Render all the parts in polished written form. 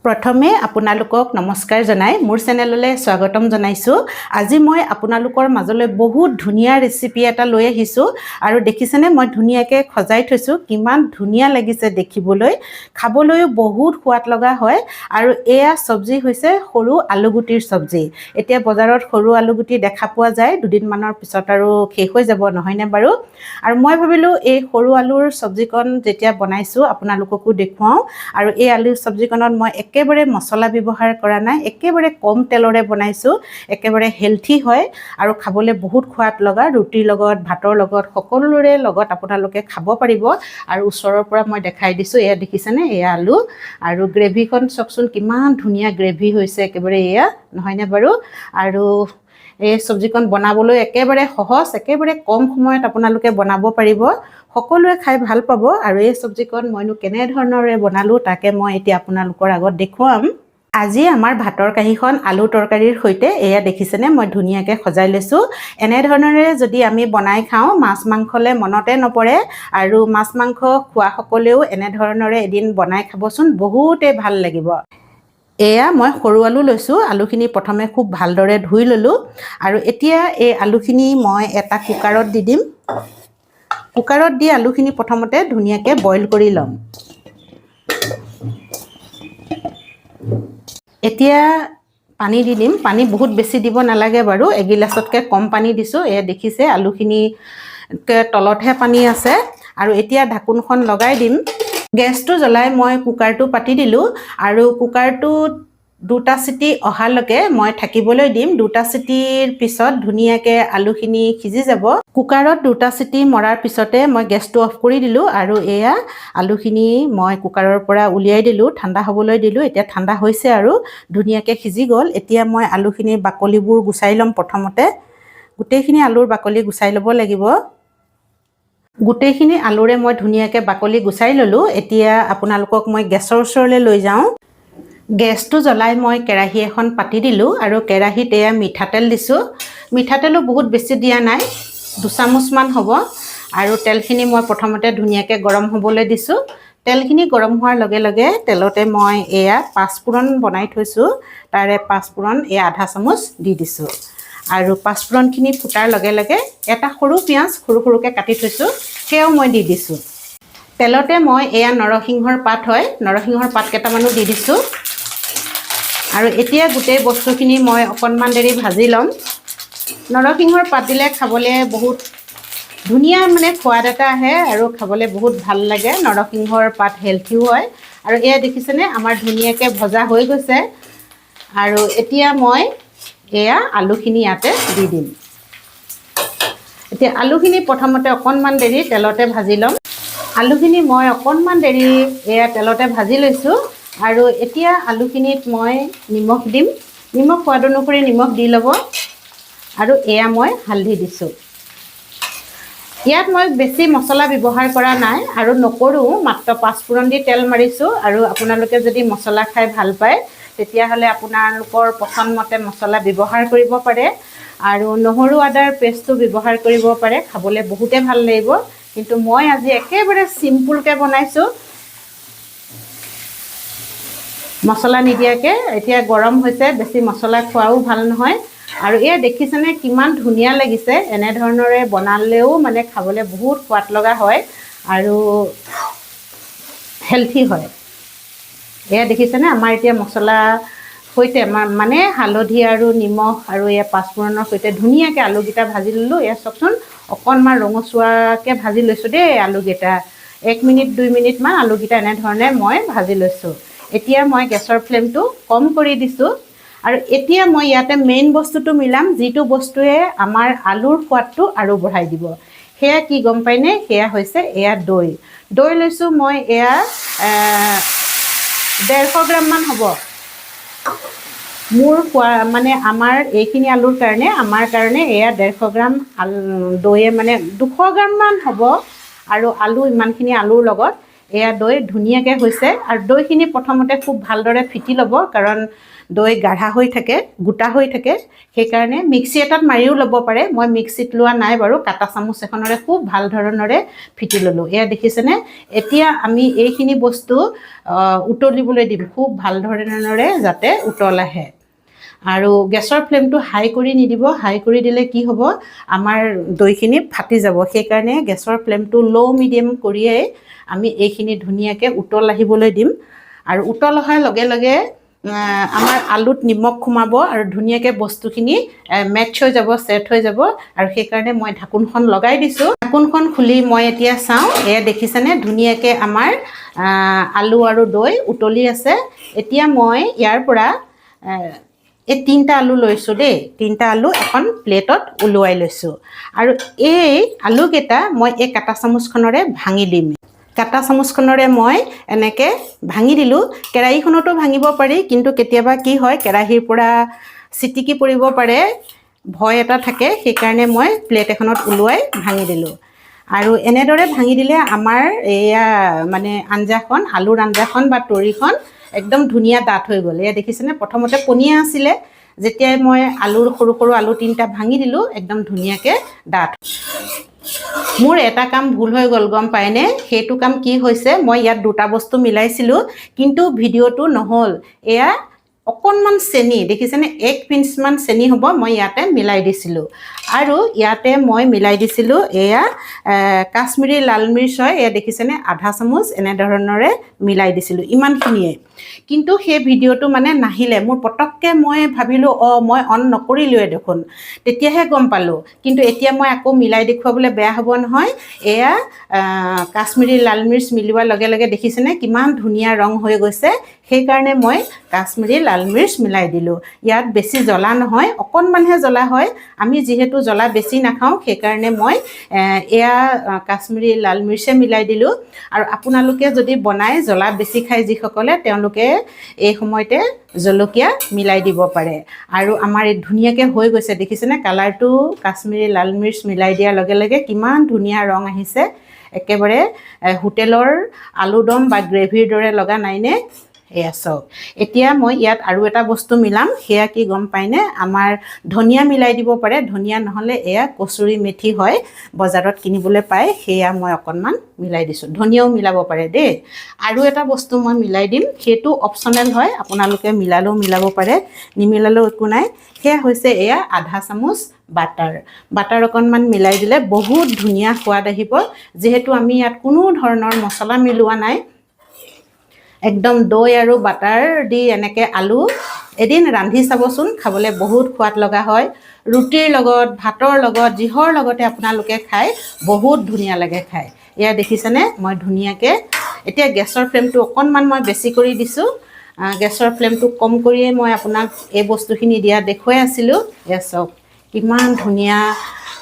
প্ৰথমে আপোনালোকক নমস্কাৰ জনাই মোৰ চেনেললৈ স্বাগতম জনাইছোঁ। আজি মই আপোনালোকৰ মাজলৈ বহুত ধুনীয়া ৰেচিপি এটা লৈ আহিছোঁ আৰু দেখিছেনে মই ধুনীয়াকৈ সজাই থৈছোঁ। কিমান ধুনীয়া লাগিছে দেখিবলৈ, খাবলৈও বহুত সোৱাদ লগা হয়। আৰু এয়া চব্জি হৈছে সৰু আলুগুটিৰ চব্জি। এতিয়া বজাৰত সৰু আলুগুটি দেখা পোৱা যায়, দুদিনমানৰ পিছত আৰু শেষ হৈ যাব, নহয়নে বাৰু? আৰু মই ভাবিলোঁ এই সৰু আলুৰ চব্জিকণ যেতিয়া বনাইছোঁ আপোনালোককো দেখুৱাওঁ। আৰু এই আলুৰ চব্জিকণত মই একেবাৰে মছলা ব্যৱহাৰ কৰা নাই, একেবাৰে কম তেলৰে বনাইছোঁ। একেবাৰে হেলথি হয় আৰু খাবলৈ বহুত সোৱাদ লগা। ৰুটিৰ লগত, ভাতৰ লগত, সকলোৰে লগত আপোনালোকে খাব পাৰিব। আৰু ওচৰৰ পৰা মই দেখাই দিছোঁ, এয়া দেখিছেনে, এয়া আলু আৰু গ্ৰেভিখন চাওকচোন কিমান ধুনীয়া গ্ৰেভি হৈছে, একেবাৰে এয়া নহয়নে বাৰু? আৰু এই চব্জিকণ বনাবলৈ একেবাৰে সহজ, একেবাৰে কম সময়ত আপোনালোকে বনাব পাৰিব, সকলোৱে খাই ভাল পাব। আৰু এই চব্জিকণ মইনো কেনেধৰণৰে বনালোঁ তাকে মই এতিয়া আপোনালোকৰ আগত দেখুৱাম। আজি আমাৰ ভাতৰ কাঁহীখন আলু তৰকাৰীৰ সৈতে এয়া দেখিছেনে মই ধুনীয়াকৈ সজাই লৈছোঁ। এনেধৰণেৰে যদি আমি বনাই খাওঁ মাছ মাংসলৈ মনতে নপৰে। আৰু মাছ মাংস খোৱাসকলেও এনেধৰণেৰে এদিন বনাই খাবচোন, বহুতেই ভাল লাগিব। এয়া মই সৰু আলু লৈছোঁ, আলুখিনি প্ৰথমে খুব ভালদৰে ধুই ল'লোঁ। আৰু এতিয়া এই আলুখিনি মই এটা কুকাৰত দি দিম। কুকাৰত দি আলুখিনি প্ৰথমতে ধুনীয়াকৈ বইল কৰি ল'ম। এতিয়া পানী দি দিম। পানী বহুত বেছি দিব নালাগে বাৰু, এগিলাচতকৈ কম পানী দিছোঁ। এয়া দেখিছে আলুখিনি তলতহে পানী আছে। আৰু এতিয়া ঢাকোনখন লগাই দিম। গেছটো জ্বলাই মই কুকাৰটো পাতি দিলোঁ আৰু কুকাৰটোত 2টা চিটি অহালৈকে মই থাকিবলৈ দিম। 2টা চিটিৰ পিছত ধুনীয়াকৈ আলুখিনি সিজি যাব। কুকাৰত 2টা চিটি মৰাৰ পিছতে মই গেছটো অফ কৰি দিলোঁ আৰু এয়া আলুখিনি মই কুকাৰৰ পৰা উলিয়াই দিলোঁ, ঠাণ্ডা হ'বলৈ দিলোঁ। এতিয়া ঠাণ্ডা হৈছে আৰু ধুনীয়াকৈ সিজি গ'ল। এতিয়া মই আলুখিনিৰ বাকলিবোৰ গুচাই ল'ম। প্ৰথমতে গোটেইখিনি আলুৰ বাকলি গুচাই ল'ব লাগিব। গোটেইখিনি আলুৰে মই ধুনীয়াকৈ বাকলি গুচাই ল'লোঁ। এতিয়া আপোনালোকক মই গেছৰ ওচৰলৈ লৈ যাওঁ। গেছটো জ্বলাই মই কেৰাহী এখন পাতি দিলোঁ আৰু কেৰাহীত এয়া মিঠাতেল দিছোঁ। মিঠাতেলো বহুত বেছি দিয়া নাই, 2 চামুচমান হ'ব। আৰু তেলখিনি মই প্ৰথমতে ধুনীয়াকৈ গৰম হ'বলৈ দিছোঁ। তেলখিনি গৰম হোৱাৰ লগে লগে তেলতে মই এয়া পাঁচফোৰণ বনাই থৈছোঁ, তাৰে পাঁচফোৰণ এয়া আধা চামুচ দি দিছোঁ। আৰু পাঁচফোৰণখিনি ফুটাৰ লগে লগে এটা সৰু পিঁয়াজ সৰু সৰুকৈ কাটি থৈছোঁ, সেয়াও মই দি দিছোঁ। তেলতে মই এয়া নৰসিংহৰ পাত হয়, নৰসিংহৰ পাত কেইটামানো দি দিছোঁ। আৰু এতিয়া গোটেই বস্তুখিনি মই অকণমান দেৰি ভাজি ল'ম। নৰসিংহৰ পাত দিলে খাবলৈ বহুত ধুনীয়া সোৱাদ এটা আহে আৰু খাবলৈ বহুত ভাল লাগে। নৰসিংহৰ পাত হেলথিও হয়। আৰু এয়া দেখিছেনে আমাৰ ধুনীয়াকৈ ভজা হৈ গৈছে। আৰু এতিয়া মই এয়া আলুখিনি ইয়াতে দি দিম। এতিয়া আলুখিনি প্ৰথমতে অকণমান দেৰি তেলতে ভাজি ল'ম। আলুখিনি মই অকণমান দেৰি এয়া তেলতে ভাজি লৈছোঁ। আৰু এতিয়া আলুখিনিত মই নিমখ দিম। নিমখ সোৱাদ অনুসৰি নিমখ দি ল'ব। আৰু এয়া মই হালধি দিছোঁ। ইয়াত মই বেছি মছলা ব্যৱহাৰ কৰা নাই আৰু নকৰোঁ, মাত্ৰ পাঁচফোৰণ দি তেল মাৰিছোঁ। আৰু আপোনালোকে যদি মছলা খাই ভাল পায় তেতিয়াহ'লে আপোনালোকৰ পচন্দমতে মছলা ব্যৱহাৰ কৰিব পাৰে। আৰু নহৰু আদাৰ পেষ্টটো ব্যৱহাৰ কৰিব পাৰে, খাবলৈ বহুতে ভাল লাগিব। কিন্তু মই আজি একেবাৰে চিম্পুলকৈ বনাইছোঁ, মছলা নিদিয়াকৈ। এতিয়া গৰম হৈছে, বেছি মছলা খোৱাও ভাল নহয়। আৰু এয়া দেখিছেনে কিমান ধুনীয়া লাগিছে। এনেধৰণৰে বনালেও খাবলৈ বহুত সোৱাদ লগা হয় আৰু হেলথি হয়। এয়া দেখিছেনে আমাৰ এতিয়া মছলা সৈতে হালধি আৰু নিমখ আৰু এয়া পাঁচফোৰণৰ সৈতে ধুনীয়াকৈ আলুকেইটা ভাজি ল'লোঁ। এয়া চাওকচোন অকণমান ৰঙচুৱাকৈ ভাজি লৈছোঁ দেই আলুকেইটা। 1 মিনিট 2 মিনিটমান আলুকেইটা এনেধৰণে মই ভাজি লৈছোঁ। এতিয়া মই গেছৰ ফ্লেমটো কম কৰি দিছোঁ। আৰু এতিয়া মই ইয়াতে মেইন বস্তুটো মিলাম, যিটো বস্তুৱে আমাৰ আলুৰ সোৱাদটো আৰু বঢ়াই দিব। সেয়া কি গম পায়নে? সেয়া হৈছে এয়া দৈ। দৈ লৈছোঁ মই এয়া 150 গ্ৰামমান হ'ব। মোৰ আমাৰ এইখিনি আলুৰ কাৰণে, আমাৰ কাৰণে এয়া 150 গ্ৰাম দৈয়ে 200 গ্ৰামমান হ'ব। আৰু আলু ইমানখিনি আলুৰ লগত এয়া দৈ ধুনীয়াকৈ হৈছে আৰু দৈখিনি প্ৰথমতে খুব ভালদৰে ফিটি ল'ব কাৰণ দৈ গাঢ়া হৈ থাকে গোটা হৈ থাকে সেইকাৰণে মিক্সি এটাত মাৰিও ল'ব পাৰে মই মিক্সিত লোৱা নাই বাৰু কাটা চামুচ এখনেৰে খুব ভাল ধৰণেৰে ফিটি ল'লোঁ এয়া দেখিছেনে এতিয়া আমি এইখিনি বস্তু উতলিবলৈ দিম খুব ভাল ধৰণেৰে যাতে উতল আহে আৰু গেছৰ ফ্লেমটো হাই কৰি নিদিব হাই কৰি দিলে কি হ'ব আমাৰ দৈখিনি ফাটি যাব সেইকাৰণে গেছৰ ফ্লেমটো লো মিডিয়াম কৰিয়ে আমি এইখিনি ধুনীয়াকৈ উতল আহিবলৈ দিম আৰু উতল অহাৰ লগে লগে আমাৰ আলুত নিমখ সোমাব আৰু ধুনীয়াকৈ বস্তুখিনি মেটচ হৈ যাব ছেট হৈ যাব আৰু সেইকাৰণে মই ঢাকোনখন লগাই দিছোঁ ঢাকোনখন খুলি মই এতিয়া চাওঁ এয়া দেখিছেনে ধুনীয়াকৈ আমাৰ আলু আৰু দৈ উতলি আছে এতিয়া মই ইয়াৰ পৰা এই 3টা আলু লৈছোঁ দেই 3টা আলু এখন প্লেটত ওলোৱাই লৈছোঁ আৰু এই আলুকেইটা মই এই কাটা চামুচখনেৰে ভাঙি দিম কাটা চামুচখনেৰে মই এনেকৈ ভাঙি দিলোঁ কেৰাহীখনতো ভাঙিব পাৰি কিন্তু কেতিয়াবা কি হয় কেৰাহীৰ পৰা চিটিকি পৰিব পাৰে ভয় এটা থাকে সেইকাৰণে মই প্লেট এখনত ওলোৱাই ভাঙি দিলোঁ আৰু এনেদৰে ভাঙি দিলে আমাৰ এয়া মানে আঞ্জাখন আলুৰ আঞ্জাখন বা তৰিখন একদম ধুনীয়া ডাঠ হৈ গ'ল এয়া দেখিছেনে প্ৰথমতে পনীয়া আছিলে যেতিয়াই মই আলুৰ সৰু সৰু আলু 3টা ভাঙি দিলোঁ একদম ধুনীয়াকৈ ডাঠ মোৰ এটা কাম ভুল হৈ গ'ল গম পায়নে সেইটো কাম কি হৈছে মই ইয়াত 2টা বস্তু মিলাইছিলোঁ কিন্তু ভিডিঅ'টো নহ'ল এয়া অকণমান চেনি দেখিছেনে 1 পিঞ্চমান চেনি হ'ব মই ইয়াতে মিলাই দিছিলোঁ আৰু ইয়াতে মই মিলাই দিছিলোঁ এয়া কাশ্মীৰী লাল মিৰ্চ হয় এয়া দেখিছেনে আধা চামুচ এনেধৰণৰে মিলাই দিছিলোঁ ইমানখিনিয়ে কিন্তু সেই ভিডিঅ'টো মানে নাহিলে মোৰ পটককৈ মই ভাবিলোঁ মই অন নকৰিলোৱে দেখোন তেতিয়াহে গম পালোঁ কিন্তু এতিয়া মই আকৌ মিলাই দেখুৱাবলৈ বেয়া হ'ব নহয় এয়া কাশ্মীৰী লাল মিৰ্চ মিলোৱাৰ লগে লগে দেখিছেনে কিমান ধুনীয়া ৰং হৈ গৈছে সেইকাৰণে মই কাশ্মীৰী লাল মিৰ্চ মিলাই দিলোঁ ইয়াত বেছি জ্বলা নহয় অকণমানহে জ্বলা হয় আমি যিহেতু জ্বলা বেছি নাখাওঁ সেইকাৰণে মই এয়া কাশ্মীৰী লাল মিৰ্চে মিলাই দিলোঁ আৰু আপোনালোকে যদি বনাই জ্বলা বেছি খায় যিসকলে তেওঁলোকে এই সময়তে জলকীয়া মিলাই দিব পাৰে আৰু আমাৰ এই ধুনীয়াকৈ হৈ গৈছে দেখিছেনে কালাৰটো কাশ্মীৰী লাল মিৰ্চ মিলাই দিয়াৰ লগে লগে কিমান ধুনীয়া ৰং আহিছে একেবাৰে হোটেলৰ আলুদম বা গ্ৰেভিৰ দৰে লগা নাইনে এয়া চাওক এতিয়া মই ইয়াত আৰু এটা বস্তু মিলাম সেয়া কি গম পায়নে আমাৰ ধনিয়া মিলাই দিব পাৰে ধনিয়া নহ'লে এয়া কচুৰি মেথি হয় বজাৰত কিনিবলৈ পায় সেয়া মই অকণমান মিলাই দিছোঁ ধনিয়াও মিলাব পাৰে দেই আৰু এটা বস্তু মই মিলাই দিম সেইটো অপশ্যনেল হয় আপোনালোকে মিলালেও মিলাব পাৰে নিমিলালেও একো নাই সেয়া হৈছে এয়া আধা চামুচ বাটাৰ অকণমান মিলাই দিলে বহুত ধুনীয়া সোৱাদ আহিব যিহেতু আমি ইয়াত কোনো ধৰণৰ মছলা মিলোৱা নাই একদম দৈ আৰু বাটাৰ দি এনেকৈ আলু এদিন ৰান্ধি চাবচোন খাবলৈ বহুত সোৱাদ লগা হয় ৰুটিৰ লগত ভাতৰ লগত যিহৰ লগতে আপোনালোকে খায় বহুত ধুনীয়া লাগে খাই এয়া দেখিছেনে মই ধুনীয়াকৈ এতিয়া গেছৰ ফ্লেমটো অকণমান মই বেছি কৰি দিছোঁ গেছৰ ফ্লেমটো কম কৰিয়ে মই আপোনাক এই বস্তুখিনি দিয়া দেখুৱাই আছিলোঁ এয়া চাওক কিমান ধুনীয়া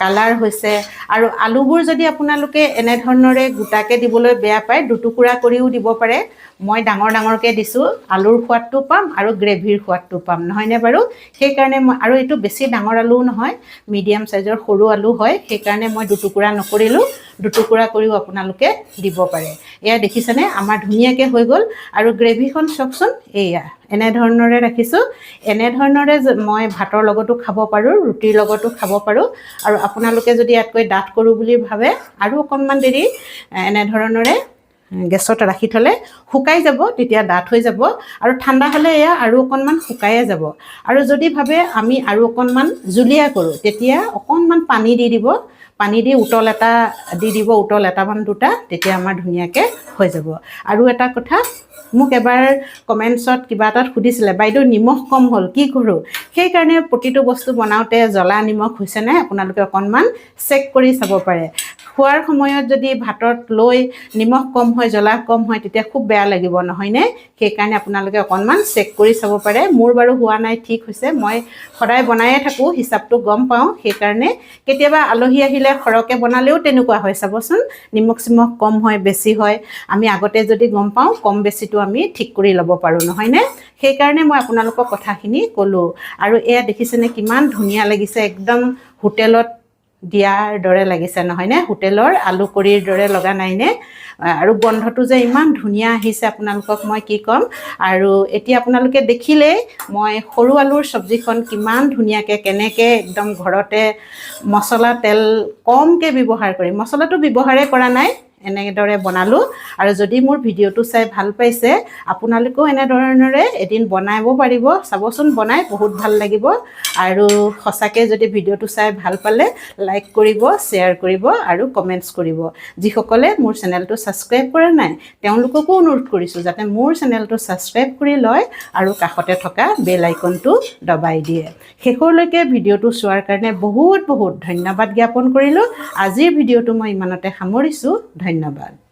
কালাৰ হৈছে আৰু আলুবোৰ যদি আপোনালোকে এনেধৰণৰে গোটাকৈ দিবলৈ বেয়া পায় দুটুকুৰা কৰিও দিব পাৰে মই ডাঙৰ ডাঙৰকৈ দিছোঁ আলুৰ সোৱাদটো পাম আৰু গ্ৰেভিৰ সোৱাদটো পাম নহয়নে বাৰু সেইকাৰণে মই আৰু এইটো বেছি ডাঙৰ আলুও নহয় মিডিয়াম চাইজৰ সৰু আলু হয় সেইকাৰণে মই দুটুকুৰা নকৰিলোঁ দুটুকুৰা কৰিও আপোনালোকে দিব পাৰে এয়া দেখিছেনে আমাৰ ধুনীয়াকৈ হৈ গ'ল আৰু গ্ৰেভিখন চাওকচোন এয়া এনেধৰণৰে ৰাখিছোঁ এনেধৰণৰে মই ভাতৰ লগতো খাব পাৰোঁ ৰুটিৰ লগতো খাব পাৰোঁ আৰু আপোনালোকে যদি ইয়াতকৈ ডাঠ কৰোঁ বুলি ভাবে আৰু অকণমান দেৰি এনেধৰণৰে গেছত ৰাখি থ'লে শুকাই যাব তেতিয়া ডাঠ হৈ যাব আৰু ঠাণ্ডা হ'লে এয়া আৰু অকণমান শুকায়ে যাব আৰু যদি ভাবে আমি আৰু অকণমান জুলীয়া কৰোঁ তেতিয়া অকণমান পানী দি দিব পানী দি উতল এটা দি দিব উতল এটামান দুটা তেতিয়া আমাৰ ধুনীয়াকৈ হৈ যাব আৰু এটা কথা মোক এবাৰ কমেণ্টছত কিবা এটাত সুধিছিলে বাইদেউ নিমখ কম হ'ল কি কৰোঁ সেইকাৰণে প্ৰতিটো বস্তু বনাওঁতে জ্বলা নিমখ হৈছে নাই আপোনালোকে অকণমান চেক কৰি চাব পাৰে খোৱাৰ সময়ত যদি ভাতত লৈ নিমখ কম হয় জ্বলা কম হয় তেতিয়া খুব বেয়া লাগিব নহয়নে সেইকাৰণে আপোনালোকে অকণমান চেক কৰি চাব পাৰে মোৰ বাৰু হোৱা নাই ঠিক হৈছে মই সদায় বনায়ে থাকোঁ হিচাপটো গম পাওঁ সেইকাৰণে কেতিয়াবা আলহী আহিলে সৰহকৈ বনালেও তেনেকুৱা হয় চাবচোন নিমখ চিমখ কম হয় বেছি হয় আমি আগতে যদি গম পাওঁ কম বেছিটো আমি ঠিক কৰি ল'ব পাৰোঁ নহয়নে সেইকাৰণে মই আপোনালোকক কথাখিনি ক'লোঁ আৰু এয়া দেখিছেনে কিমান ধুনীয়া লাগিছে একদম হোটেলত দিয়াৰ দৰে লাগিছে নহয়নে হোটেলৰ আলু কৰিৰ দৰে লগা নাইনে আৰু গন্ধটো যে ইমান ধুনীয়া আহিছে আপোনালোকক মই কি ক'ম আৰু এতিয়া আপোনালোকে দেখিলেই মই সৰু আলুৰ চব্জিখন কিমান ধুনীয়াকৈ কেনেকৈ একদম ঘৰতে মছলা তেল কমকৈ ব্যৱহাৰ কৰি মছলাটো ব্যৱহাৰেই কৰা নাই এনেদৰে বনালোঁ আৰু যদি মোৰ ভিডিঅ'টো চাই ভাল পাইছে আপোনালোকেও এনেধৰণৰে এদিন বনাব পাৰিব চাবচোন বনাই বহুত ভাল লাগিব আৰু সঁচাকৈ যদি ভিডিঅ'টো চাই ভাল পালে লাইক কৰিব শ্বেয়াৰ কৰিব আৰু কমেণ্টছ কৰিব যিসকলে মোৰ চেনেলটো ছাবস্ক্ৰাইব কৰা নাই তেওঁলোককো অনুৰোধ কৰিছোঁ যাতে মোৰ চেনেলটো ছাবস্ক্ৰাইব কৰি লয় আৰু কাষতে থকা বেল আইকনটো দবাই দিয়ে শেষলৈকে ভিডিঅ'টো চোৱাৰ কাৰণে বহুত বহুত ধন্যবাদ জ্ঞাপন কৰিলোঁ আজিৰ ভিডিঅ'টো মই ইমানতে সামৰিছোঁ ধন্যবাদ